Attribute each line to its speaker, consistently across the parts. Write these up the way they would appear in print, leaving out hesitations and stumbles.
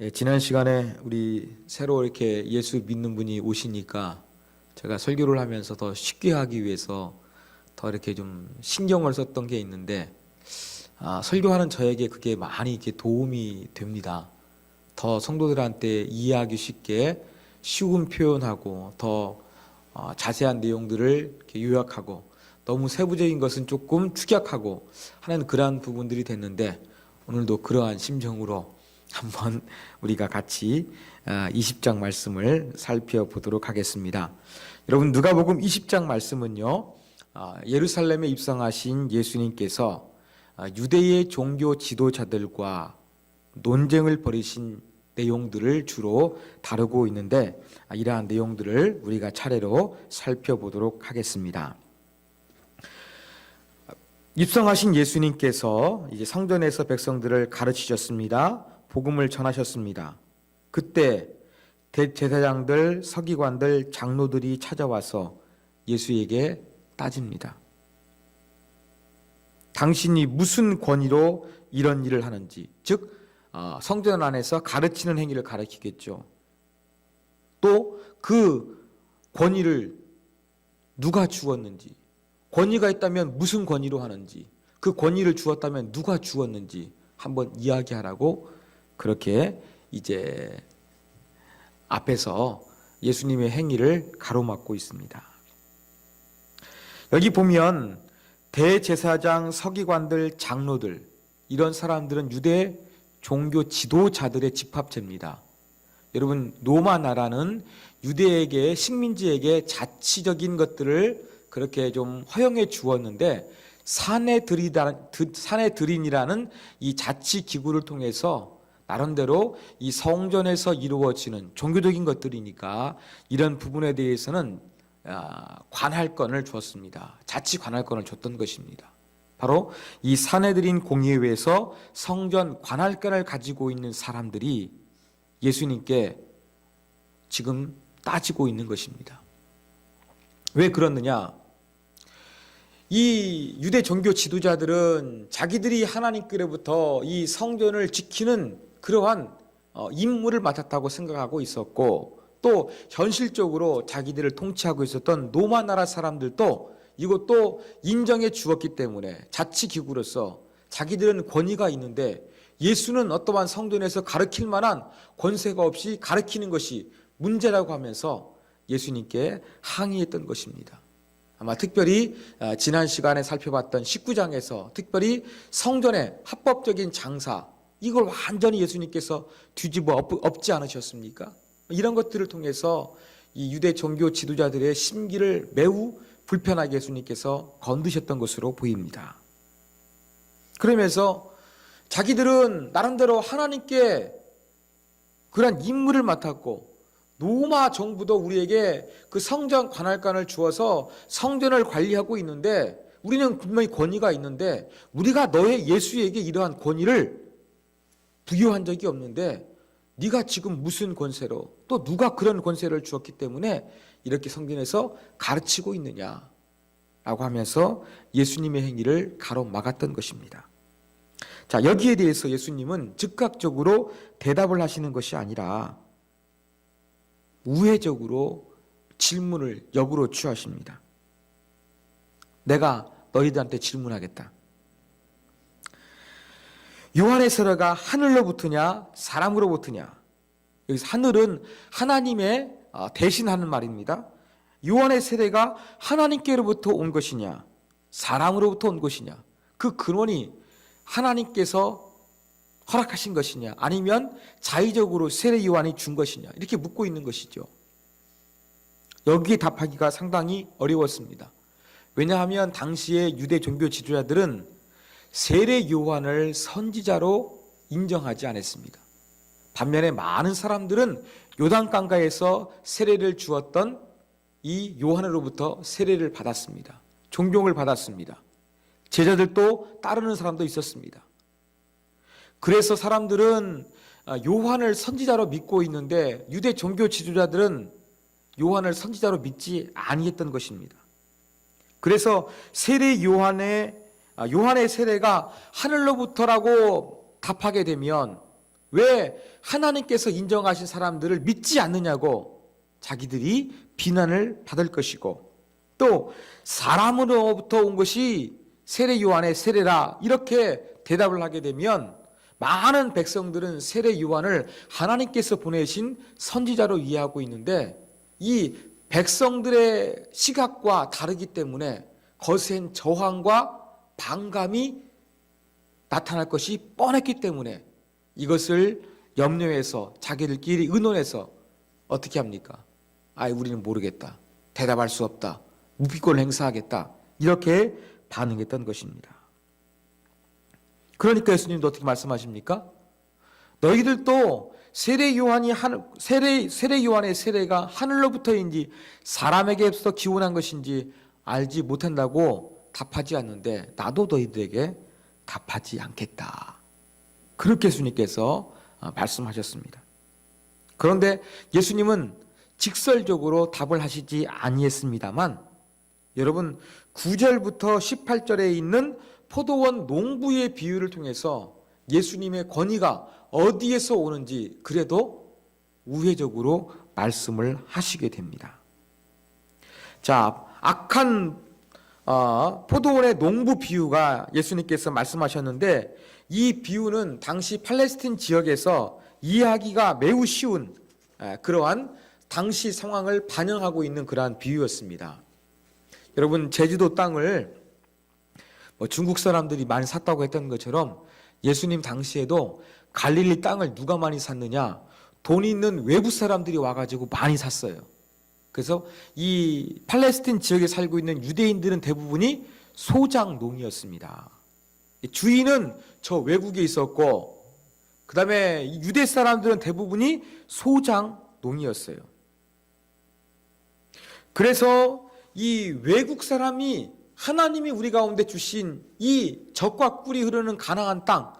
Speaker 1: 지난 시간에 우리 새로 이렇게 예수 믿는 분이 오시니까 제가 설교를 하면서 더 쉽게 하기 위해서 더 이렇게 좀 신경을 썼던 게 있는데, 설교하는 저에게 그게 많이 이렇게 도움이 됩니다. 더 성도들한테 이해하기 쉽게 쉬운 표현하고 더 자세한 내용들을 이렇게 요약하고 너무 세부적인 것은 조금 축약하고 하는 그러한 부분들이 됐는데, 오늘도 그러한 심정으로 한번 우리가 같이 20장 말씀을 살펴보도록 하겠습니다. 여러분, 누가복음 20장 말씀은요, 예루살렘에 입성하신 예수님께서 유대의 종교 지도자들과 논쟁을 벌이신 내용들을 주로 다루고 있는데, 이러한 내용들을 우리가 차례로 살펴보도록 하겠습니다. 입성하신 예수님께서 이제 성전에서 백성들을 가르치셨습니다. 복음을 전하셨습니다. 그때 대제사장들, 서기관들, 장로들이 찾아와서 예수에게 따집니다. 당신이 무슨 권위로 이런 일을 하는지, 즉 성전 안에서 가르치는 행위를 가르치겠죠. 또 그 권위를 누가 주었는지, 권위가 있다면 무슨 권위로 하는지, 그 권위를 주었다면 누가 주었는지 한번 이야기하라고 그렇게 이제 앞에서 예수님의 행위를 가로막고 있습니다. 여기 보면 대제사장, 서기관들, 장로들, 이런 사람들은 유대 종교 지도자들의 집합체입니다. 여러분, 로마 나라는 유대에게, 식민지에게 자치적인 것들을 그렇게 좀 허용해 주었는데, 사내들인이라는 이 자치 기구를 통해서 나름대로 이 성전에서 이루어지는 종교적인 것들이니까 이런 부분에 대해서는 관할권을 주었습니다. 자치 관할권을 줬던 것입니다. 바로 이 사내들인 공의회에서 성전 관할권을 가지고 있는 사람들이 예수님께 지금 따지고 있는 것입니다. 왜 그렇느냐? 이 유대 종교 지도자들은 자기들이 하나님께로부터 이 성전을 지키는 그러한 임무를 맡았다고 생각하고 있었고, 또 현실적으로 자기들을 통치하고 있었던 로마 나라 사람들도 이것도 인정해 주었기 때문에 자치기구로서 자기들은 권위가 있는데, 예수는 어떠한 성전에서 가르칠 만한 권세가 없이 가르치는 것이 문제라고 하면서 예수님께 항의했던 것입니다. 아마 특별히 지난 시간에 살펴봤던 19장에서 특별히 성전의 합법적인 장사, 이걸 완전히 예수님께서 뒤집어 엎지 않으셨습니까? 이런 것들을 통해서 이 유대 종교 지도자들의 심기를 매우 불편하게 예수님께서 건드셨던 것으로 보입니다. 그러면서 자기들은 나름대로 하나님께 그러한 임무를 맡았고, 로마 정부도 우리에게 그 성전 관할권을 주어서 성전을 관리하고 있는데, 우리는 분명히 권위가 있는데 우리가 너의 예수에게 이러한 권위를 부여한 적이 없는데 네가 지금 무슨 권세로, 또 누가 그런 권세를 주었기 때문에 이렇게 성전에서 가르치고 있느냐라고 하면서 예수님의 행위를 가로막았던 것입니다. 자, 여기에 대해서 예수님은 즉각적으로 대답을 하시는 것이 아니라 우회적으로 질문을 역으로 취하십니다. 내가 너희들한테 질문하겠다. 요한의 세례가 하늘로부터냐 사람으로부터냐? 여기서 하늘은 하나님의 대신하는 말입니다. 요한의 세례가 하나님께로부터 온 것이냐 사람으로부터 온 것이냐? 그 근원이 하나님께서 허락하신 것이냐 아니면 자의적으로 세례 요한이 준 것이냐, 이렇게 묻고 있는 것이죠. 여기에 답하기가 상당히 어려웠습니다. 왜냐하면 당시의 유대 종교 지도자들은 세례 요한을 선지자로 인정하지 않았습니다. 반면에 많은 사람들은 요단강가에서 세례를 주었던 이 요한으로부터 세례를 받았습니다. 존경을 받았습니다. 제자들도 따르는 사람도 있었습니다. 그래서 사람들은 요한을 선지자로 믿고 있는데 유대 종교 지도자들은 요한을 선지자로 믿지 아니했던 것입니다. 그래서 세례 요한의 세례가 하늘로부터라고 답하게 되면 왜 하나님께서 인정하신 사람들을 믿지 않느냐고 자기들이 비난을 받을 것이고, 또 사람으로부터 온 것이 세례 요한의 세례라 이렇게 대답을 하게 되면 많은 백성들은 세례 요한을 하나님께서 보내신 선지자로 이해하고 있는데, 이 백성들의 시각과 다르기 때문에 거센 저항과 반감이 나타날 것이 뻔했기 때문에 이것을 염려해서 자기들끼리 의논해서 어떻게 합니까? 우리는 모르겠다, 대답할 수 없다, 무비권을 행사하겠다, 이렇게 반응했던 것입니다. 그러니까 예수님도 어떻게 말씀하십니까? 너희들도 세례 요한의 세례가 하늘로부터인지 사람에게서 기원한 것인지 알지 못한다고 답하지 않는데 나도 너희들에게 답하지 않겠다, 그렇게 예수님께서 말씀하셨습니다. 그런데 예수님은 직설적으로 답을 하시지 아니했습니다만, 여러분 9절부터 18절에 있는 포도원 농부의 비유를 통해서 예수님의 권위가 어디에서 오는지 그래도 우회적으로 말씀을 하시게 됩니다. 자, 악한 포도원의 농부 비유가 예수님께서 말씀하셨는데, 이 비유는 당시 팔레스틴 지역에서 이해하기가 매우 쉬운 그러한 당시 상황을 반영하고 있는 그러한 비유였습니다. 여러분, 제주도 땅을 중국 사람들이 많이 샀다고 했던 것처럼 예수님 당시에도 갈릴리 땅을 누가 많이 샀느냐? 돈 있는 외부 사람들이 와가지고 많이 샀어요. 그래서 이 팔레스틴 지역에 살고 있는 유대인들은 대부분이 소장농이었습니다. 주인은 저 외국에 있었고, 그 다음에 유대 사람들은 대부분이 소장농이었어요. 그래서 이 외국 사람이 하나님이 우리 가운데 주신 이 젖과 꿀이 흐르는 가나안 땅,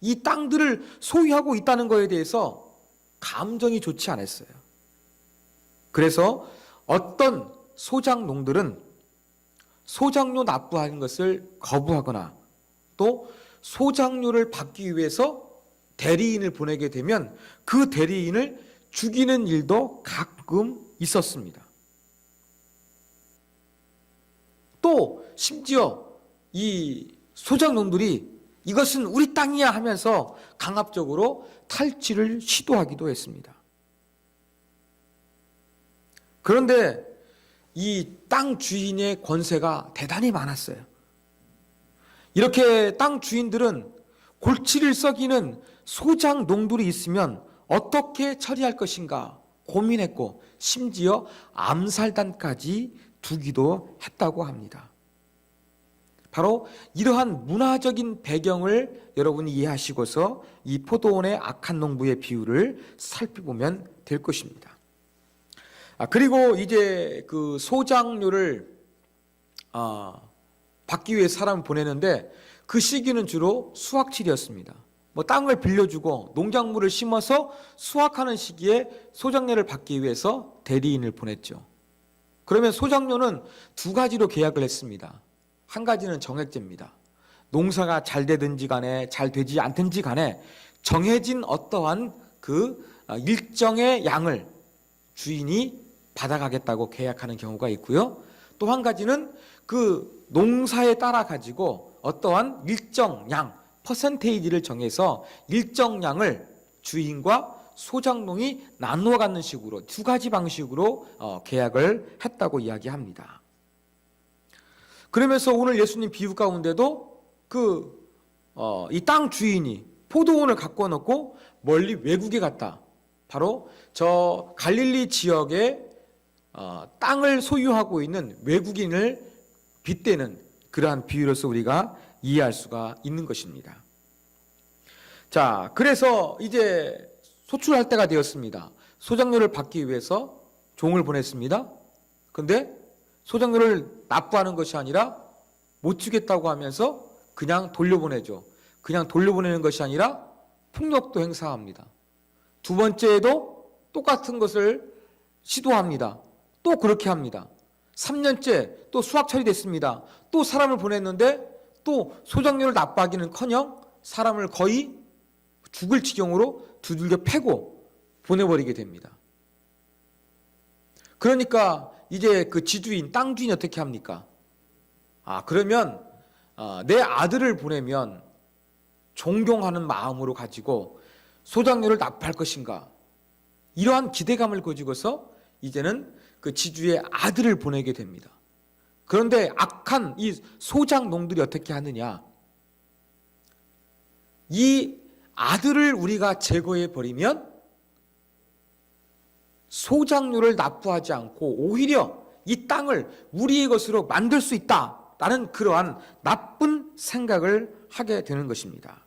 Speaker 1: 이 땅들을 소유하고 있다는 것에 대해서 감정이 좋지 않았어요. 그래서 어떤 소장농들은 소장료 납부하는 것을 거부하거나, 또 소장료를 받기 위해서 대리인을 보내게 되면 그 대리인을 죽이는 일도 가끔 있었습니다. 또 심지어 이 소장농들이 이것은 우리 땅이야 하면서 강압적으로 탈취를 시도하기도 했습니다. 그런데 이 땅 주인의 권세가 대단히 많았어요. 이렇게 땅 주인들은 골치를 썩이는 소장농들이 있으면 어떻게 처리할 것인가 고민했고, 심지어 암살단까지 두기도 했다고 합니다. 바로 이러한 문화적인 배경을 여러분이 이해하시고서 이 포도원의 악한 농부의 비유를 살펴보면 될 것입니다. 그리고 이제 그 소장료를 받기 위해 사람을 보내는데, 그 시기는 주로 수확철이었습니다. 땅을 빌려주고 농작물을 심어서 수확하는 시기에 소장료를 받기 위해서 대리인을 보냈죠. 그러면 소장료는 두 가지로 계약을 했습니다. 한 가지는 정액제입니다. 농사가 잘 되든지 간에 잘 되지 않든지 간에 정해진 어떠한 그 일정의 양을 주인이 받아가겠다고 계약하는 경우가 있고요. 또 한 가지는 그 농사에 따라 가지고 어떠한 일정 양, 퍼센테이지를 정해서 일정 양을 주인과 소장농이 나누어 갖는 식으로 두 가지 방식으로 계약을 했다고 이야기합니다. 그러면서 오늘 예수님 비유 가운데도 이 땅 주인이 포도원을 갖고 놓고 멀리 외국에 갔다. 바로 저 갈릴리 지역에 땅을 소유하고 있는 외국인을 빗대는 그러한 비유로서 우리가 이해할 수가 있는 것입니다. 자, 그래서 이제 소출할 때가 되었습니다. 소장료를 받기 위해서 종을 보냈습니다. 그런데 소장료를 납부하는 것이 아니라 못 주겠다고 하면서 그냥 돌려보내죠. 그냥 돌려보내는 것이 아니라 폭력도 행사합니다. 두 번째에도 똑같은 것을 시도합니다. 또 그렇게 합니다. 3년째 또 수확철이 됐습니다. 또 사람을 보냈는데 또 소장료를 납부하기는커녕 사람을 거의 죽을 지경으로 두들겨 패고 보내버리게 됩니다. 그러니까 이제 그 지주인, 땅 주인이 어떻게 합니까? 그러면 내 아들을 보내면 존경하는 마음으로 가지고 소작료를 납부할 것인가? 이러한 기대감을 가지고서 이제는 그 지주의 아들을 보내게 됩니다. 그런데 악한 이 소작농들이 어떻게 하느냐? 이 아들을 우리가 제거해 버리면 소작료를 납부하지 않고 오히려 이 땅을 우리의 것으로 만들 수 있다라는 그러한 나쁜 생각을 하게 되는 것입니다.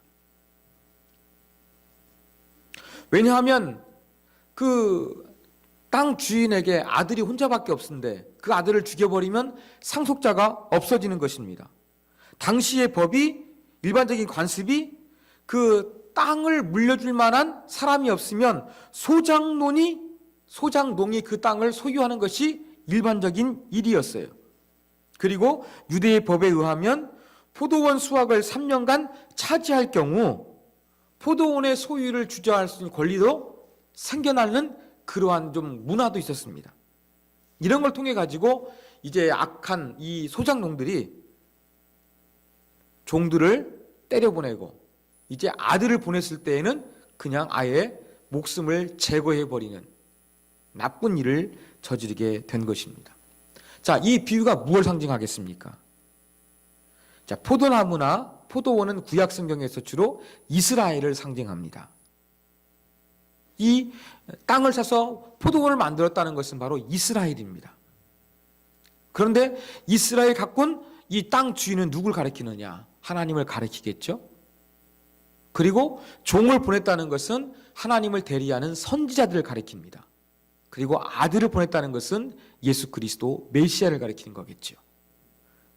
Speaker 1: 왜냐하면 그 땅 주인에게 아들이 혼자밖에 없는데 그 아들을 죽여버리면 상속자가 없어지는 것입니다. 당시의 법이, 일반적인 관습이 그 땅을 물려줄 만한 사람이 없으면 소작농이 그 땅을 소유하는 것이 일반적인 일이었어요. 그리고 유대의 법에 의하면 포도원 수확을 3년간 차지할 경우 포도원의 소유를 주저할 수 있는 권리도 생겨나는 그러한 좀 문화도 있었습니다. 이런 걸 통해 가지고 이제 악한 이 소작농들이 종들을 때려보내고 이제 아들을 보냈을 때에는 그냥 아예 목숨을 제거해 버리는 나쁜 일을 저지르게 된 것입니다. 자, 이 비유가 무엇을 상징하겠습니까? 자, 포도나무나 포도원은 구약 성경에서 주로 이스라엘을 상징합니다. 이 땅을 사서 포도원을 만들었다는 것은 바로 이스라엘입니다. 그런데 이스라엘 가꾼 이 땅 주인은 누굴 가리키느냐? 하나님을 가리키겠죠? 그리고 종을 보냈다는 것은 하나님을 대리하는 선지자들을 가리킵니다. 그리고 아들을 보냈다는 것은 예수 그리스도 메시아를 가리키는 거겠죠.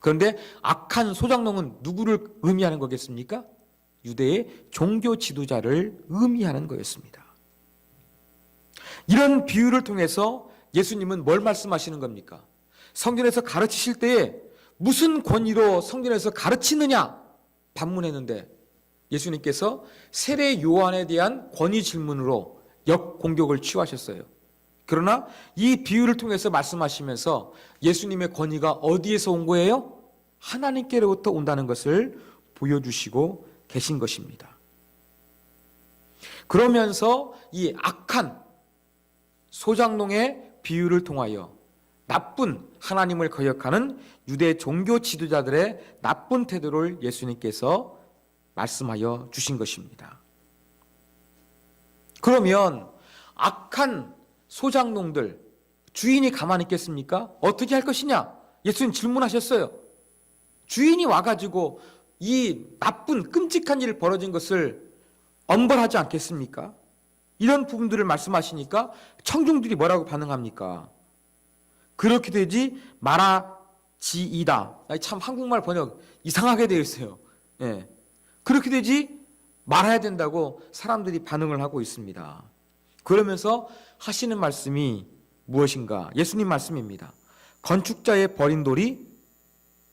Speaker 1: 그런데 악한 소작농은 누구를 의미하는 거겠습니까? 유대의 종교 지도자를 의미하는 거였습니다. 이런 비유를 통해서 예수님은 뭘 말씀하시는 겁니까? 성전에서 가르치실 때에 무슨 권위로 성전에서 가르치느냐 반문했는데 예수님께서 세례 요한에 대한 권위 질문으로 역공격을 취하셨어요. 그러나 이 비유를 통해서 말씀하시면서 예수님의 권위가 어디에서 온 거예요? 하나님께로부터 온다는 것을 보여주시고 계신 것입니다. 그러면서 이 악한 소작농의 비유를 통하여 나쁜 하나님을 거역하는 유대 종교 지도자들의 나쁜 태도를 예수님께서 말씀하여 주신 것입니다. 그러면 악한 소작농들 주인이 가만히 있겠습니까? 어떻게 할 것이냐? 예수님 질문하셨어요. 주인이 와가지고 이 나쁜 끔찍한 일이 벌어진 것을 엄벌하지 않겠습니까? 이런 부분들을 말씀하시니까 청중들이 뭐라고 반응합니까? 그렇게 되지 말아지이다. 참 한국말 번역 이상하게 되어 있어요. 예. 그렇게 되지 말아야 된다고 사람들이 반응을 하고 있습니다. 그러면서 하시는 말씀이 무엇인가? 예수님 말씀입니다. 건축자의 버린 돌이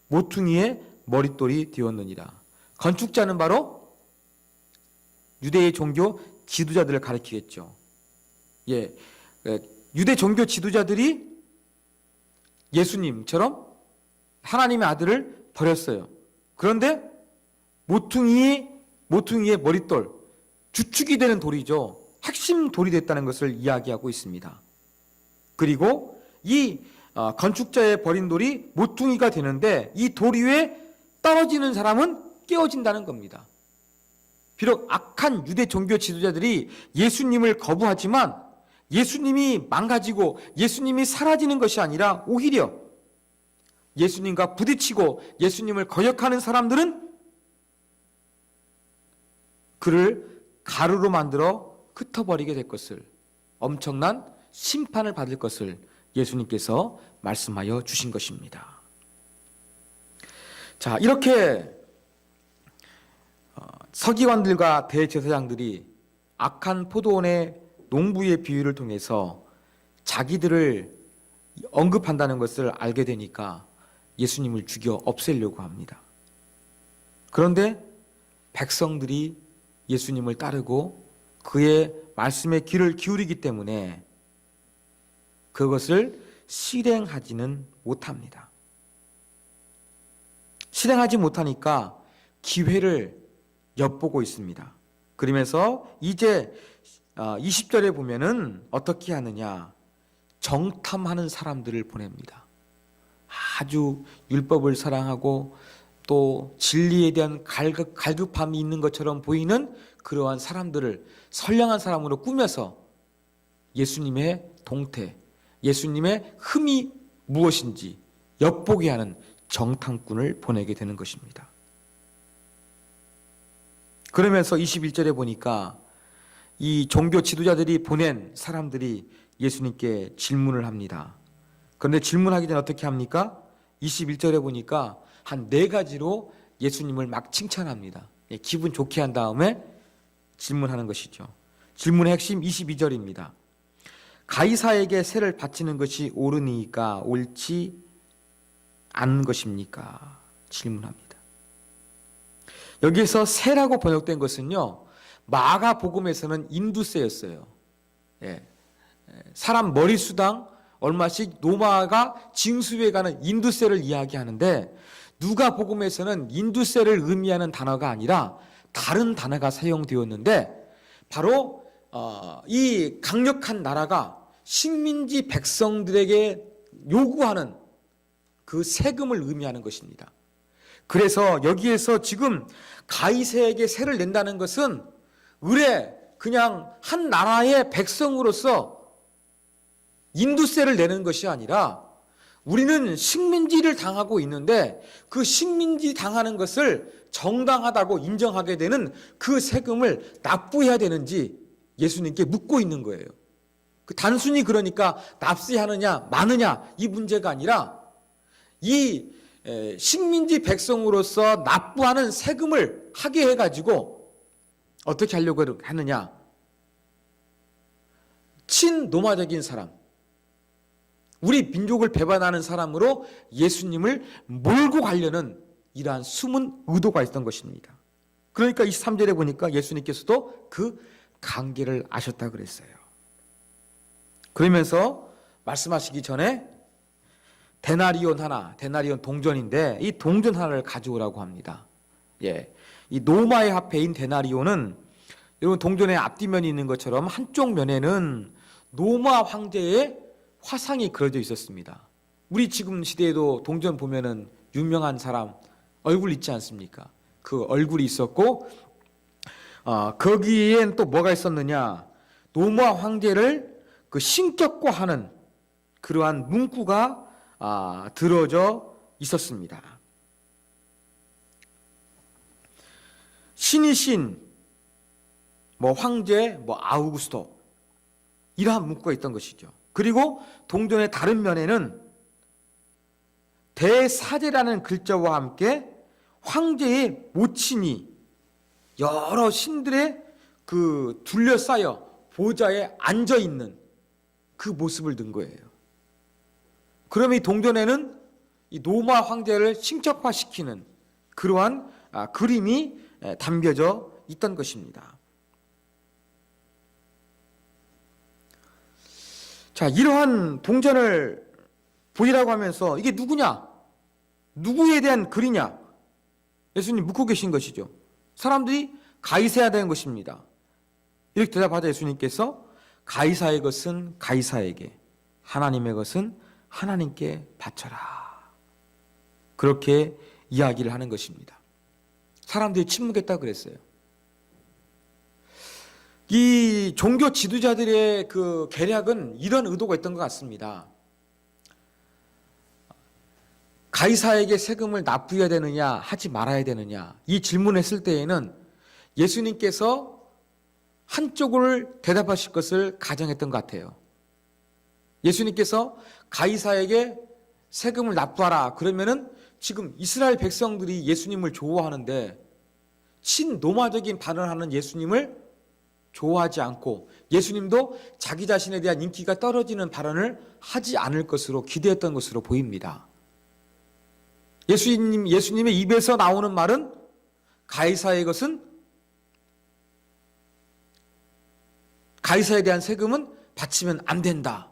Speaker 1: 모퉁이의 머릿돌이 되었느니라. 건축자는 바로 유대의 종교 지도자들을 가리키겠죠. 예, 유대 종교 지도자들이 예수님처럼 하나님의 아들을 버렸어요. 그런데 모퉁이의 머릿돌, 주축이 되는 돌이죠. 핵심 돌이 됐다는 것을 이야기하고 있습니다. 그리고 이 건축자의 버린 돌이 모퉁이가 되는데 이 돌 위에 떨어지는 사람은 깨어진다는 겁니다. 비록 악한 유대 종교 지도자들이 예수님을 거부하지만 예수님이 망가지고 예수님이 사라지는 것이 아니라 오히려 예수님과 부딪히고 예수님을 거역하는 사람들은 그를 가루로 만들어 흩어버리게 될 것을, 엄청난 심판을 받을 것을 예수님께서 말씀하여 주신 것입니다. 자, 이렇게 서기관들과 대제사장들이 악한 포도원의 농부의 비유를 통해서 자기들을 언급한다는 것을 알게 되니까 예수님을 죽여 없애려고 합니다. 그런데 백성들이 예수님을 따르고 그의 말씀에 귀를 기울이기 때문에 그것을 실행하지는 못합니다. 실행하지 못하니까 기회를 엿보고 있습니다. 그러면서 이제 20절에 보면은 어떻게 하느냐, 정탐하는 사람들을 보냅니다. 아주 율법을 사랑하고 또 진리에 대한 갈급함이 있는 것처럼 보이는 그러한 사람들을 선량한 사람으로 꾸며서 예수님의 동태, 예수님의 흠이 무엇인지 엿보게 하는 정탐꾼을 보내게 되는 것입니다. 그러면서 21절에 보니까 이 종교 지도자들이 보낸 사람들이 예수님께 질문을 합니다. 그런데 질문하기 전에 어떻게 합니까? 21절에 보니까 한 4가지로 예수님을 막 칭찬합니다. 기분 좋게 한 다음에 질문하는 것이죠. 질문의 핵심 22절입니다. 가이사에게 세를 바치는 것이 옳으니까 옳지 않은 것입니까? 질문합니다. 여기에서 세라고 번역된 것은요, 마가복음에서는 인두세였어요. 사람 머리수당 얼마씩 노마가 징수에 가는 인두세를 이야기하는데, 누가복음에서는 인두세를 의미하는 단어가 아니라 다른 단어가 사용되었는데, 바로 이 강력한 나라가 식민지 백성들에게 요구하는 그 세금을 의미하는 것입니다. 그래서 여기에서 지금 가이사에게 세를 낸다는 것은 그냥 한 나라의 백성으로서 인두세를 내는 것이 아니라, 우리는 식민지를 당하고 있는데 그 식민지 당하는 것을 정당하다고 인정하게 되는 그 세금을 납부해야 되는지 예수님께 묻고 있는 거예요. 단순히 그러니까 납세하느냐 마느냐 이 문제가 아니라, 이 식민지 백성으로서 납부하는 세금을 하게 해가지고 어떻게 하려고 하느냐, 친노마적인 사람, 우리 민족을 배반하는 사람으로 예수님을 몰고 가려는 이러한 숨은 의도가 있던 것입니다. 그러니까 23절에 보니까 예수님께서도 그 관계를 아셨다 그랬어요. 그러면서 말씀하시기 전에 데나리온 하나, 데나리온 동전인데 이 동전 하나를 가져오라고 합니다. 이 노마의 화폐인 데나리온은 여러분 동전의 앞뒤면이 있는 것처럼 한쪽 면에는 노마 황제의 화상이 그려져 있었습니다. 우리 지금 시대에도 동전 보면은 유명한 사람 얼굴 있지 않습니까? 그 얼굴이 있었고, 거기엔 또 뭐가 있었느냐, 노마 황제를 그 신격화하는 그러한 문구가 들어져 있었습니다. 신이신 황제 아우구스토 이러한 문구가 있던 것이죠. 그리고 동전의 다른 면에는 대사제라는 글자와 함께 황제의 모친이 여러 신들의 그 둘러싸여 보좌에 앉아 있는 그 모습을 든 거예요. 그러면 이 동전에는 이 노마 황제를 신격화시키는 그러한 그림이 담겨져 있던 것입니다. 자, 이러한 동전을 보이라고 하면서 이게 누구냐? 누구에 대한 글이냐? 예수님 묻고 계신 것이죠. 사람들이 가이사야 되는 것입니다. 이렇게 대답하자 예수님께서 가이사의 것은 가이사에게, 하나님의 것은 하나님께 바쳐라. 그렇게 이야기를 하는 것입니다. 사람들이 침묵했다고 그랬어요. 이 종교 지도자들의 그 계략은 이런 의도가 있던 것 같습니다. 가이사에게 세금을 납부해야 되느냐 하지 말아야 되느냐 이 질문했을 때에는 예수님께서 한쪽을 대답하실 것을 가정했던 것 같아요. 예수님께서 가이사에게 세금을 납부하라 그러면은 지금 이스라엘 백성들이 예수님을 좋아하는데 친노마적인 발언을 하는 예수님을 좋아하지 않고 예수님도 자기 자신에 대한 인기가 떨어지는 발언을 하지 않을 것으로 기대했던 것으로 보입니다. 예수님의 입에서 나오는 말은 가이사의 것은 가이사에 대한 세금은 바치면 안 된다.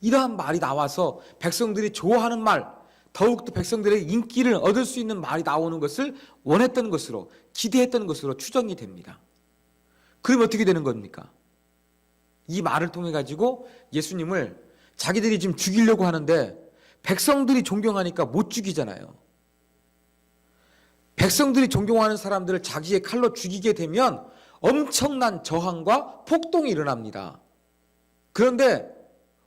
Speaker 1: 이러한 말이 나와서 백성들이 좋아하는 말, 더욱더 백성들의 인기를 얻을 수 있는 말이 나오는 것을 원했던 것으로, 기대했던 것으로 추정이 됩니다. 그러면 어떻게 되는 겁니까? 이 말을 통해 가지고 예수님을 자기들이 지금 죽이려고 하는데 백성들이 존경하니까 못 죽이잖아요. 백성들이 존경하는 사람들을 자기의 칼로 죽이게 되면 엄청난 저항과 폭동이 일어납니다. 그런데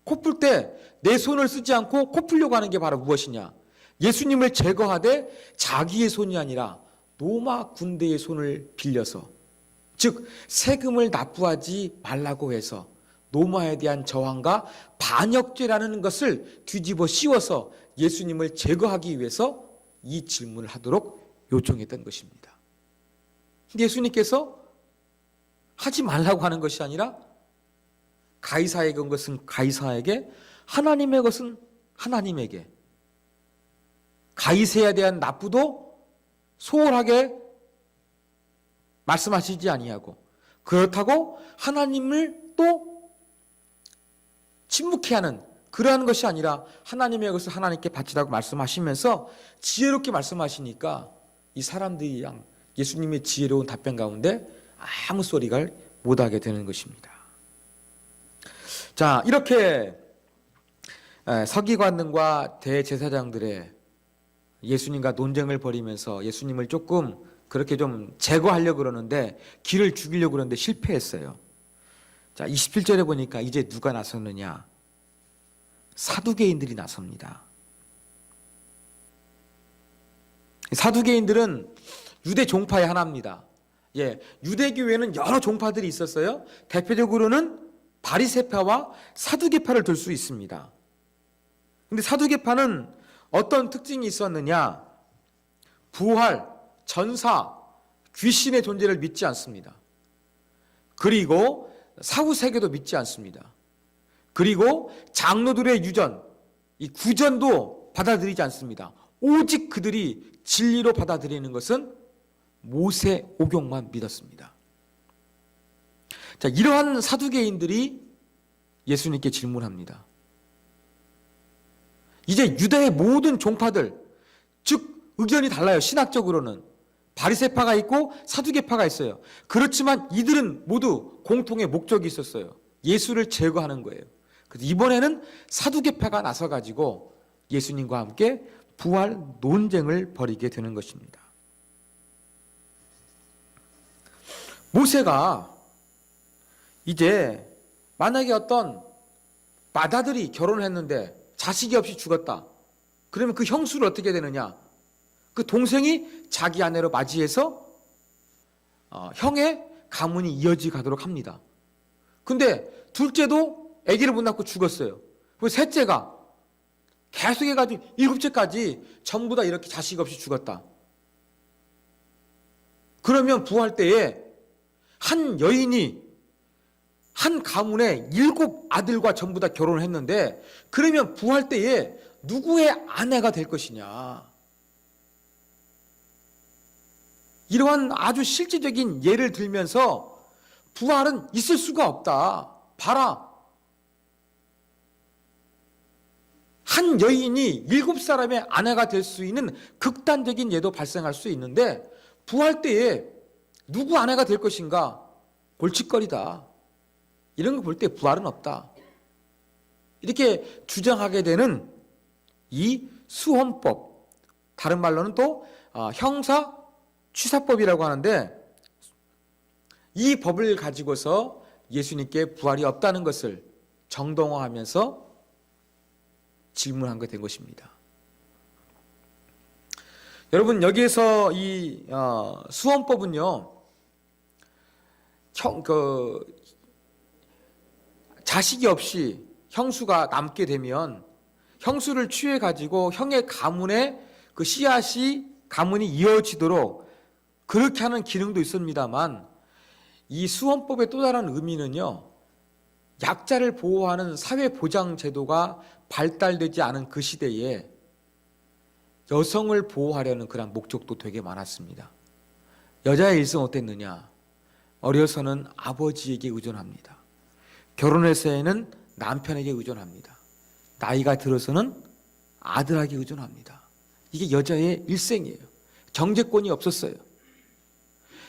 Speaker 1: 코 풀 때 내 손을 쓰지 않고 코 풀려고 하는 게 바로 무엇이냐? 예수님을 제거하되 자기의 손이 아니라 로마 군대의 손을 빌려서, 즉 세금을 납부하지 말라고 해서 로마에 대한 저항과 반역죄라는 것을 뒤집어 씌워서 예수님을 제거하기 위해서 이 질문을 하도록 요청했던 것입니다. 예수님께서 하지 말라고 하는 것이 아니라 가이사에게 온 것은 가이사에게, 하나님의 것은 하나님에게, 가이사에 대한 납부도 소홀하게 말씀하시지 아니하고, 그렇다고 하나님을 또 침묵해 하는 그러한 것이 아니라 하나님의 것을 하나님께 바치라고 말씀하시면서 지혜롭게 말씀하시니까 이 사람들이 예수님의 지혜로운 답변 가운데 아무 소리가 못하게 되는 것입니다. 자, 이렇게 서기관들과 대제사장들의 예수님과 논쟁을 벌이면서 예수님을 조금 그렇게 좀 제거하려고 그러는데, 길을 죽이려고 그러는데 실패했어요. 자, 27절에 보니까 이제 누가 나섰느냐? 사두개인들이 나섭니다. 사두개인들은 유대 종파의 하나입니다. 유대교회는 여러 종파들이 있었어요. 대표적으로는 바리새파와 사두개파를 들 수 있습니다. 근데 사두개파는 어떤 특징이 있었느냐? 부활, 전사, 귀신의 존재를 믿지 않습니다. 그리고 사후세계도 믿지 않습니다. 그리고 장로들의 유전, 이 구전도 받아들이지 않습니다. 오직 그들이 진리로 받아들이는 것은 모세 오경만 믿었습니다. 자, 이러한 사두개인들이 예수님께 질문합니다. 이제 유대의 모든 종파들, 즉 의견이 달라요. 신학적으로는 바리새파가 있고 사두개파가 있어요. 그렇지만 이들은 모두 공통의 목적이 있었어요. 예수를 제거하는 거예요. 그래서 이번에는 사두개파가 나서가지고 예수님과 함께 부활 논쟁을 벌이게 되는 것입니다. 모세가 이제 만약에 어떤 맏아들이 결혼을 했는데 자식이 없이 죽었다. 그러면 그 형수를 어떻게 되느냐? 그 동생이 자기 아내로 맞이해서 형의 가문이 이어지 가도록 합니다. 근데 둘째도 아기를 못 낳고 죽었어요. 그리고 셋째가 계속 해가지고 7째까지 전부 다 이렇게 자식 없이 죽었다. 그러면 부활 때에 한 여인이 한 가문에 7 아들과 전부 다 결혼을 했는데, 그러면 부활 때에 누구의 아내가 될 것이냐? 이러한 아주 실질적인 예를 들면서 부활은 있을 수가 없다. 봐라. 한 여인이 7사람의 아내가 될 수 있는 극단적인 예도 발생할 수 있는데, 부활 때에 누구 아내가 될 것인가? 골칫거리다. 이런 거 볼 때 부활은 없다. 이렇게 주장하게 되는 이 수헌법, 다른 말로는 또 형사 취사법이라고 하는데, 이 법을 가지고서 예수님께 부활이 없다는 것을 정당화하면서 질문한 게 된 것입니다. 여러분, 여기에서 이 수헌법은요, 자식이 없이 형수가 남게 되면 형수를 취해 가지고 형의 가문의 그 씨앗이 가문이 이어지도록 그렇게 하는 기능도 있습니다만, 이 수헌법의 또 다른 의미는요, 약자를 보호하는 사회보장제도가 발달되지 않은 그 시대에 여성을 보호하려는 그런 목적도 되게 많았습니다. 여자의 일성은 어땠느냐? 어려서는 아버지에게 의존합니다. 결혼해서는 남편에게 의존합니다. 나이가 들어서는 아들에게 의존합니다. 이게 여자의 일생이에요. 정제권이 없었어요.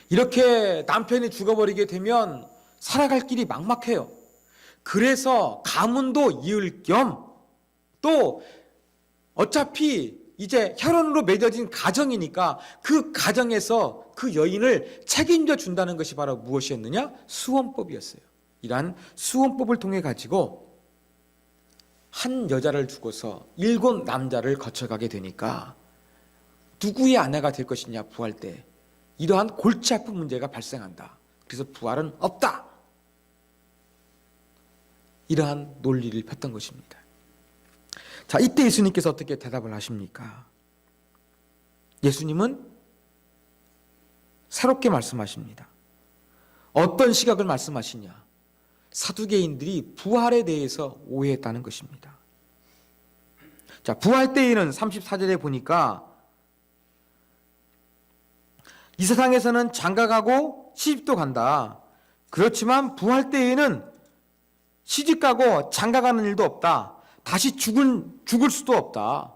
Speaker 1: 이렇게 남편이 죽어버리게 되면 살아갈 길이 막막해요. 그래서 가문도 이을 겸 또 어차피 이제 혈연으로 맺어진 가정이니까 그 가정에서 그 여인을 책임져 준다는 것이 바로 무엇이었느냐? 수원법이었어요. 이러한 수원법을 통해 가지고 한 여자를 두고서 7 남자를 거쳐가게 되니까 누구의 아내가 될 것이냐 부활 때 이러한 골치 아픈 문제가 발생한다. 그래서 부활은 없다. 이러한 논리를 폈던 것입니다. 자, 이때 예수님께서 어떻게 대답을 하십니까? 예수님은 새롭게 말씀하십니다. 어떤 시각을 말씀하시냐? 사두개인들이 부활에 대해서 오해했다는 것입니다. 자, 부활 때에는 34절에 보니까 이 세상에서는 장가가고 시집도 간다. 그렇지만 부활 때에는 시집가고 장가가는 일도 없다. 다시 죽을 수도 없다.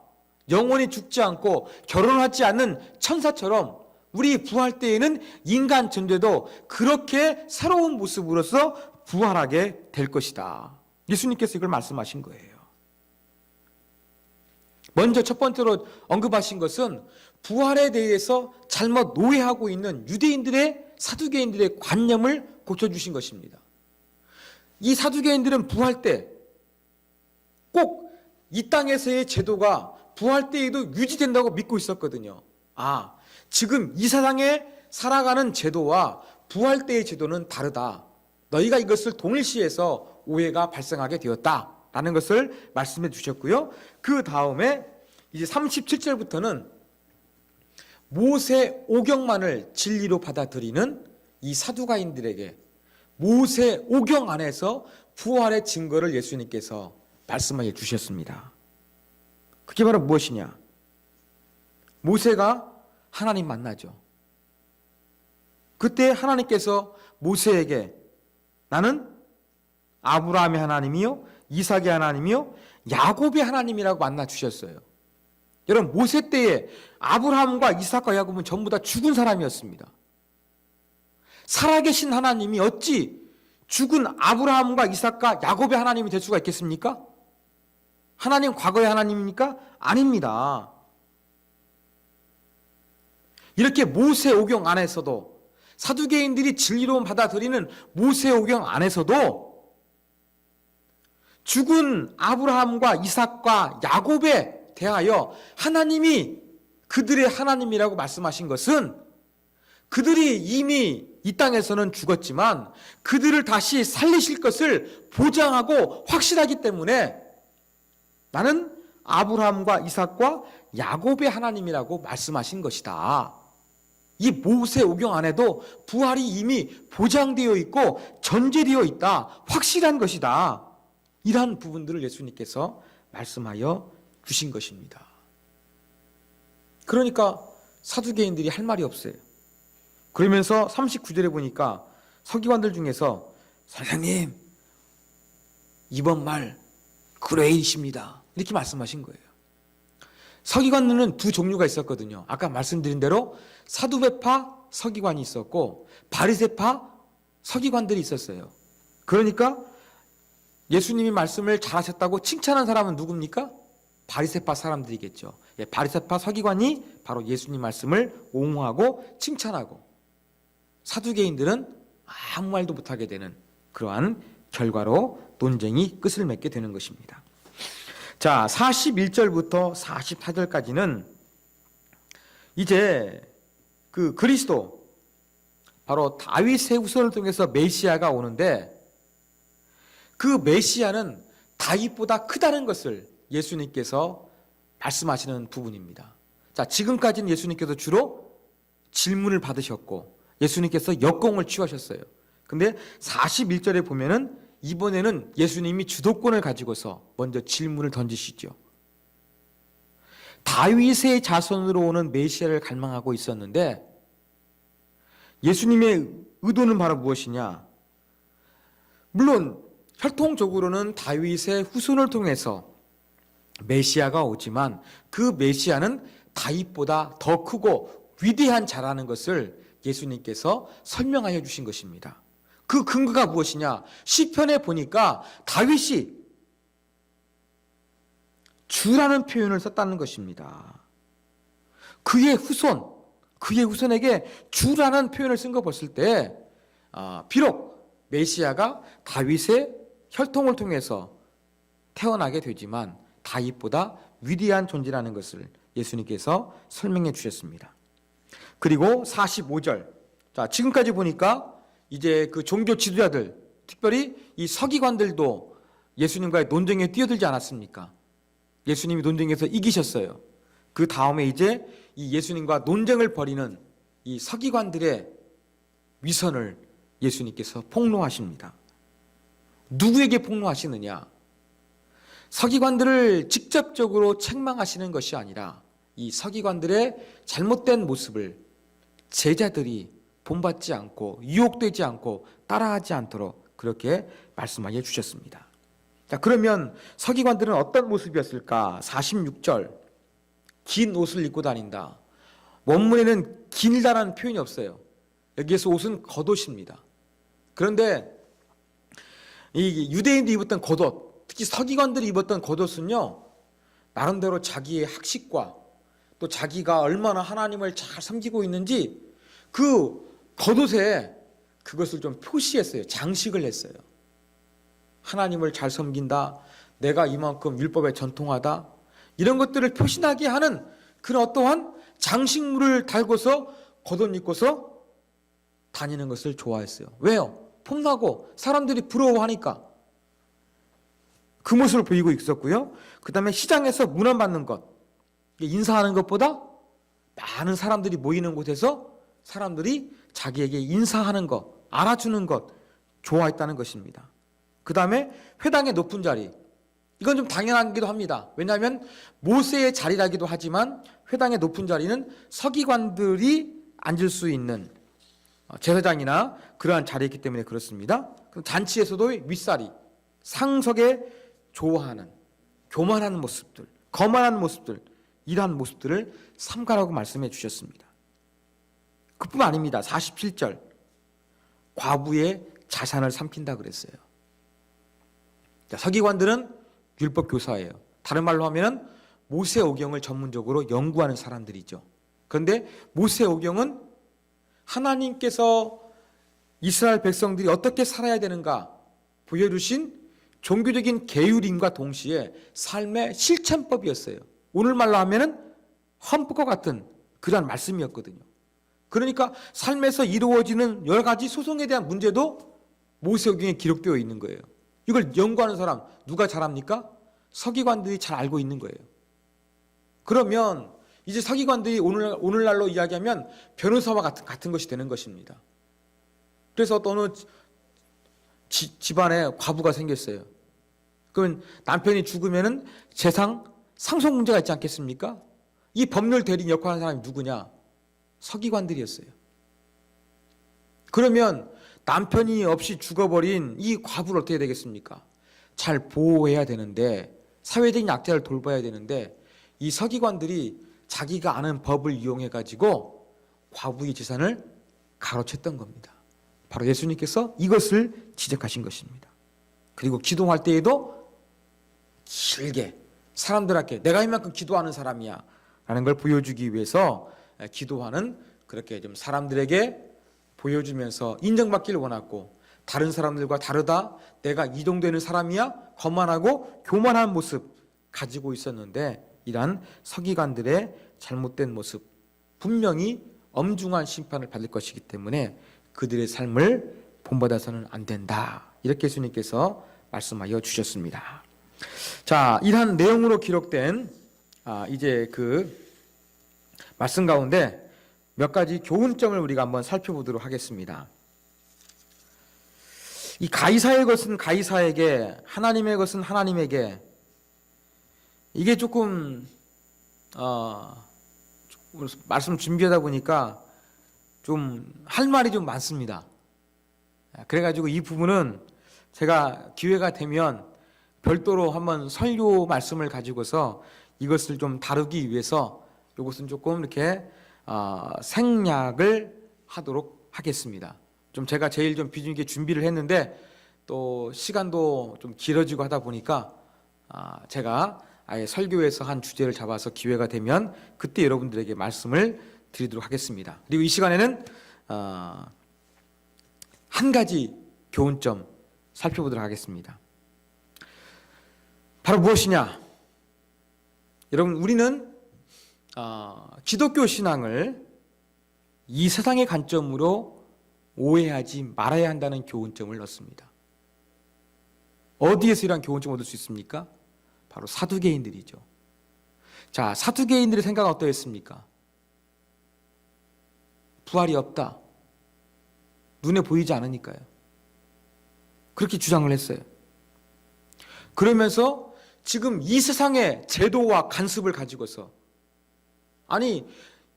Speaker 1: 영원히 죽지 않고 결혼하지 않는 천사처럼 우리 부활 때에는 인간 존재도 그렇게 새로운 모습으로서 부활하게 될 것이다. 예수님께서 이걸 말씀하신 거예요. 먼저 첫 번째로 언급하신 것은 부활에 대해서 잘못 노예하고 있는 유대인들의 사두개인들의 관념을 고쳐주신 것입니다. 이 사두개인들은 부활 때 꼭 이 땅에서의 제도가 부활 때에도 유지된다고 믿고 있었거든요. 아, 지금 이 세상에 살아가는 제도와 부활 때의 제도는 다르다. 너희가 이것을 동일시해서 오해가 발생하게 되었다라는 것을 말씀해 주셨고요. 그 다음에 이제 37절부터는 모세 오경만을 진리로 받아들이는 이 사두가인들에게 모세 오경 안에서 부활의 증거를 예수님께서 말씀해 주셨습니다. 그게 바로 무엇이냐? 모세가 하나님 만나죠. 그때 하나님께서 모세에게 나는 아브라함의 하나님이요 이삭의 하나님이요 야곱의 하나님이라고 만나 주셨어요. 여러분, 모세 때에 아브라함과 이삭과 야곱은 전부 다 죽은 사람이었습니다. 살아계신 하나님이 어찌 죽은 아브라함과 이삭과 야곱의 하나님이 될 수가 있겠습니까? 하나님 과거의 하나님입니까? 아닙니다. 이렇게 모세 오경 안에서도 사두개인들이 진리로 받아들이는 모세 오경 안에서도 죽은 아브라함과 이삭과 야곱에 대하여 하나님이 그들의 하나님이라고 말씀하신 것은 그들이 이미 이 땅에서는 죽었지만 그들을 다시 살리실 것을 보장하고 확실하기 때문에 나는 아브라함과 이삭과 야곱의 하나님이라고 말씀하신 것이다. 이 모세 오경 안에도 부활이 이미 보장되어 있고 전제되어 있다. 확실한 것이다. 이러한 부분들을 예수님께서 말씀하여 주신 것입니다. 그러니까 사두개인들이 할 말이 없어요. 그러면서 39절에 보니까 서기관들 중에서 선생님, 이번 말 그레이십니다. 이렇게 말씀하신 거예요. 서기관들은 두 종류가 있었거든요. 아까 말씀드린 대로 사두배파 서기관이 있었고 바리새파 서기관들이 있었어요. 그러니까 예수님이 말씀을 잘하셨다고 칭찬한 사람은 누굽니까? 바리새파 사람들이겠죠. 바리새파 서기관이 바로 예수님 말씀을 옹호하고 칭찬하고 사두개인들은 아무 말도 못하게 되는 그러한 결과로 논쟁이 끝을 맺게 되는 것입니다. 자, 41절부터 44절까지는 이제 그 그리스도 바로 다윗의 후손을 통해서 메시아가 오는데 그 메시아는 다윗보다 크다는 것을 예수님께서 말씀하시는 부분입니다. 자, 지금까지는 예수님께서 주로 질문을 받으셨고 예수님께서 역공을 취하셨어요. 근데 41절에 보면은 이번에는 예수님이 주도권을 가지고서 먼저 질문을 던지시죠. 다윗의 자손으로 오는 메시아를 갈망하고 있었는데 예수님의 의도는 바로 무엇이냐? 물론 혈통적으로는 다윗의 후손을 통해서 메시아가 오지만 그 메시아는 다윗보다 더 크고 위대한 자라는 것을 예수님께서 설명하여 주신 것입니다. 그 근거가 무엇이냐? 시편에 보니까 다윗이 주라는 표현을 썼다는 것입니다. 그의 후손에게 주라는 표현을 쓴 거 봤을 때 비록 메시아가 다윗의 혈통을 통해서 태어나게 되지만 다윗보다 위대한 존재라는 것을 예수님께서 설명해 주셨습니다. 그리고 45절. 자, 지금까지 보니까 이제 그 종교 지도자들, 특별히 이 서기관들도 예수님과의 논쟁에 뛰어들지 않았습니까? 예수님이 논쟁에서 이기셨어요. 그 다음에 이제 이 예수님과 논쟁을 벌이는 이 서기관들의 위선을 예수님께서 폭로하십니다. 누구에게 폭로하시느냐? 서기관들을 직접적으로 책망하시는 것이 아니라 이 서기관들의 잘못된 모습을 제자들이 본받지 않고 유혹되지 않고 따라하지 않도록 그렇게 말씀하여 주셨습니다. 자, 그러면 서기관들은 어떤 모습이었을까? 46절. 긴 옷을 입고 다닌다. 원문에는 길다라는 표현이 없어요. 여기에서 옷은 겉옷입니다. 그런데 이 유대인들이 입었던 겉옷, 특히 서기관들이 입었던 겉옷은요, 나름대로 자기의 학식과 또 자기가 얼마나 하나님을 잘 섬기고 있는지 그 겉옷에 그것을 좀 표시했어요. 장식을 했어요. 하나님을 잘 섬긴다, 내가 이만큼 율법에 전통하다, 이런 것들을 표시나게 하는 그런 어떠한 장식물을 달고서 겉옷 입고서 다니는 것을 좋아했어요. 왜요? 폼나고 사람들이 부러워하니까. 그 모습을 보이고 있었고요. 그 다음에 시장에서 문안받는 것, 인사하는 것보다 많은 사람들이 모이는 곳에서 사람들이 자기에게 인사하는 것, 알아주는 것 좋아했다는 것입니다. 그 다음에 회당의 높은 자리, 이건 좀 당연하기도 합니다. 왜냐하면 모세의 자리라기도 하지만 회당의 높은 자리는 서기관들이 앉을 수 있는 제사장이나 그러한 자리이기 때문에 그렇습니다. 잔치에서도 윗사리, 상석에 좋아하는 교만한 모습들, 거만한 모습들, 이러한 모습들을 삼가라고 말씀해 주셨습니다. 그뿐 아닙니다. 47절, 과부의 자산을 삼킨다 그랬어요. 자, 서기관들은 율법 교사예요. 다른 말로 하면 모세오경을 전문적으로 연구하는 사람들이죠. 그런데 모세오경은 하나님께서 이스라엘 백성들이 어떻게 살아야 되는가 보여주신 종교적인 계율임과 동시에 삶의 실천법이었어요. 오늘 말로 하면 헌법과 같은 그러한 말씀이었거든요. 그러니까 삶에서 이루어지는 여러 가지 소송에 대한 문제도 모세오경에 기록되어 있는 거예요. 이걸 연구하는 사람 누가 잘합니까? 서기관들이 잘 알고 있는 거예요. 그러면 이제 서기관들이 오늘날로 이야기하면 변호사와 같은 것이 되는 것입니다. 그래서 어느 집안에 과부가 생겼어요. 그러면 남편이 죽으면 재산 상속 문제가 있지 않겠습니까? 이 법률 대리인 역할하는 사람이 누구냐? 서기관들이었어요. 그러면 남편이 없이 죽어버린 이 과부를 어떻게 되겠습니까? 잘 보호해야 되는데, 사회적인 약자를 돌봐야 되는데, 이 서기관들이 자기가 아는 법을 이용해가지고 과부의 재산을 가로챘던 겁니다. 바로 예수님께서 이것을 지적하신 것입니다. 그리고 기도할 때에도 길게 사람들에게 내가 이만큼 기도하는 사람이야 라는 걸 보여주기 위해서 기도하는, 그렇게 좀 사람들에게 보여주면서 인정받기를 원했고, 다른 사람들과 다르다, 내가 이동되는 사람이야, 거만하고 교만한 모습 가지고 있었는데, 이러한 서기관들의 잘못된 모습, 분명히 엄중한 심판을 받을 것이기 때문에 그들의 삶을 본받아서는 안 된다, 이렇게 예수님께서 말씀하여 주셨습니다. 자, 이러한 내용으로 기록된 이제 그 말씀 가운데 몇 가지 교훈점을 우리가 한번 살펴보도록 하겠습니다. 이 가이사의 것은 가이사에게, 하나님의 것은 하나님에게, 이게 조금 말씀 준비하다 보니까 좀 할 말이 좀 많습니다. 그래가지고 이 부분은 제가 기회가 되면 별도로 한번 설교 말씀을 가지고서 이것을 좀 다루기 위해서 이것은 조금 이렇게 생략을 하도록 하겠습니다. 좀 제가 제일 좀 비중 있게 준비를 했는데 또 시간도 좀 길어지고 하다 보니까 제가 아예 설교에서 한 주제를 잡아서 기회가 되면 그때 여러분들에게 말씀을 드리도록 하겠습니다. 그리고 이 시간에는 한 가지 교훈점 살펴보도록 하겠습니다. 바로 무엇이냐? 여러분, 우리는 기독교 신앙을 이 세상의 관점으로 오해하지 말아야 한다는 교훈점을 넣습니다. 어디에서 이런 교훈점을 얻을 수 있습니까? 바로 사두개인들이죠. 자, 사두개인들의 생각은 어떠했습니까? 부활이 없다. 눈에 보이지 않으니까요. 그렇게 주장을 했어요. 그러면서 지금 이 세상의 제도와 간섭을 가지고서 아니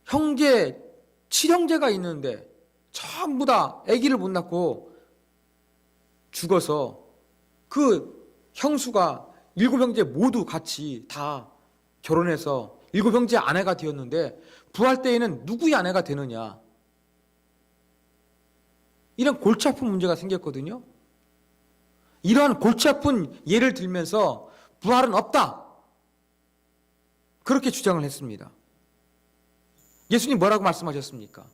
Speaker 1: 형제, 칠형제가 있는데 전부 다 아기를 못 낳고 죽어서 그 형수가 7형제 모두 같이 다 결혼해서 7형제 아내가 되었는데 부활 때에는 누구의 아내가 되느냐, 이런 골치 아픈 문제가 생겼거든요. 이러한 골치 아픈 예를 들면서 부활은 없다, 그렇게 주장을 했습니다. 예수님 뭐라고 말씀하셨습니까?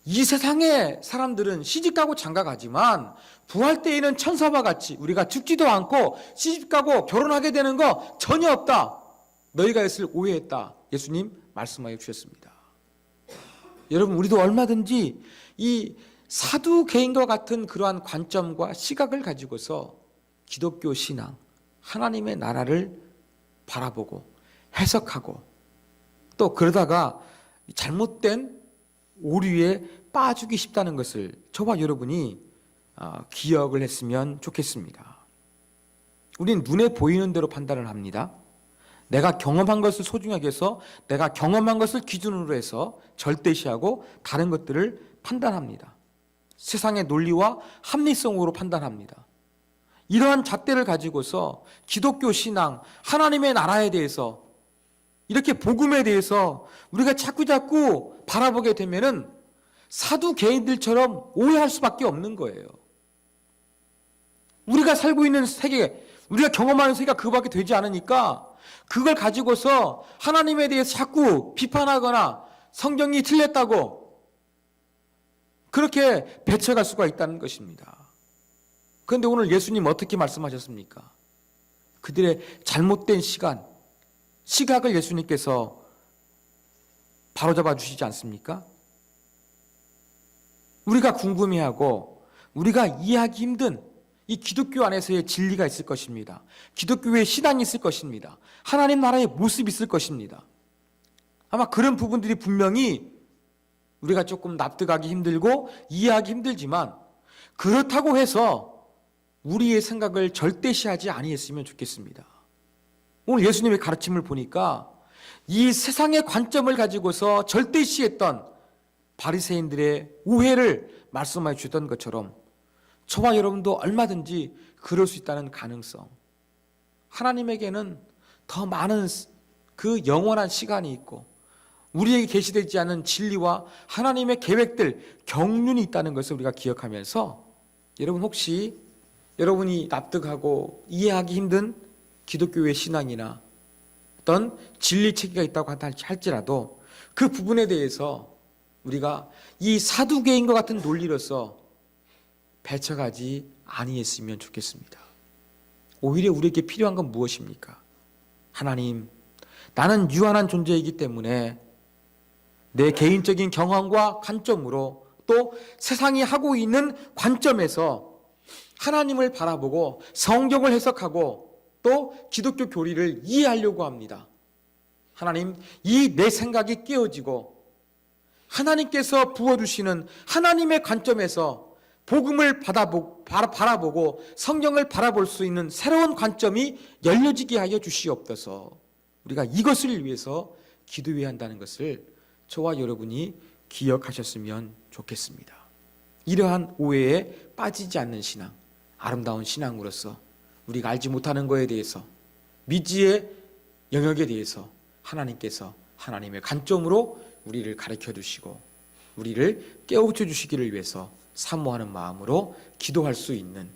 Speaker 1: 이 세상의 사람들은 시집가고 장가가지만 부활 때에는 천사와 같이 우리가 죽지도 않고 시집가고 결혼하게 되는 거 전혀 없다. 너희가 이것을 오해했다. 예수님 말씀하여 주셨습니다. 여러분, 우리도 얼마든지 이 사두개인과 같은 그러한 관점과 시각을 가지고서 기독교 신앙, 하나님의 나라를 바라보고 해석하고 또 그러다가 잘못된 오류에 빠지기 쉽다는 것을 저와 여러분이 기억을 했으면 좋겠습니다. 우리는 눈에 보이는 대로 판단을 합니다. 내가 경험한 것을 소중하게 해서 내가 경험한 것을 기준으로 해서 절대시하고 다른 것들을 판단합니다. 세상의 논리와 합리성으로 판단합니다. 이러한 잣대를 가지고서 기독교 신앙, 하나님의 나라에 대해서 이렇게 복음에 대해서 우리가 자꾸 바라보게 되면은 사두개인들처럼 오해할 수밖에 없는 거예요. 우리가 살고 있는 세계, 우리가 경험하는 세계가 그거밖에 되지 않으니까 그걸 가지고서 하나님에 대해서 자꾸 비판하거나 성경이 틀렸다고 그렇게 배척할 수가 있다는 것입니다. 그런데 오늘 예수님 어떻게 말씀하셨습니까? 그들의 잘못된 시각을 예수님께서 바로잡아 주시지 않습니까? 우리가 궁금해하고 우리가 이해하기 힘든 이 기독교 안에서의 진리가 있을 것입니다. 기독교의 신앙이 있을 것입니다. 하나님 나라의 모습이 있을 것입니다. 아마 그런 부분들이 분명히 우리가 조금 납득하기 힘들고 이해하기 힘들지만 그렇다고 해서 우리의 생각을 절대시하지 아니했으면 좋겠습니다. 오늘 예수님의 가르침을 보니까 이 세상의 관점을 가지고서 절대시했던 바리새인들의 오해를 말씀해 주셨던 것처럼 저와 여러분도 얼마든지 그럴 수 있다는 가능성, 하나님에게는 더 많은 그 영원한 시간이 있고 우리에게 계시되지 않은 진리와 하나님의 계획들, 경륜이 있다는 것을 우리가 기억하면서 여러분, 혹시 여러분이 납득하고 이해하기 힘든 기독교의 신앙이나 어떤 진리 체계가 있다고 할지라도 그 부분에 대해서 우리가 이 사두개인과 같은 논리로서 배척하지 아니했으면 좋겠습니다. 오히려 우리에게 필요한 건 무엇입니까? 하나님, 나는 유한한 존재이기 때문에 내 개인적인 경험과 관점으로 또 세상이 하고 있는 관점에서 하나님을 바라보고 성경을 해석하고 또 기독교 교리를 이해하려고 합니다. 하나님, 이 내 생각이 깨어지고 하나님께서 부어주시는 하나님의 관점에서 복음을 바라보고 성경을 바라볼 수 있는 새로운 관점이 열려지게 하여 주시옵소서. 우리가 이것을 위해서 기도해야 한다는 것을 저와 여러분이 기억하셨으면 좋겠습니다. 이러한 오해에 빠지지 않는 신앙, 아름다운 신앙으로서 우리가 알지 못하는 것에 대해서, 미지의 영역에 대해서 하나님께서 하나님의 관점으로 우리를 가르쳐 주시고 우리를 깨우쳐 주시기를 위해서 사모하는 마음으로 기도할 수 있는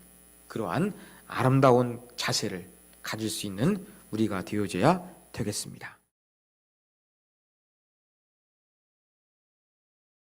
Speaker 1: 그러한 아름다운 자세를 가질 수 있는 우리가 되어져야 되겠습니다.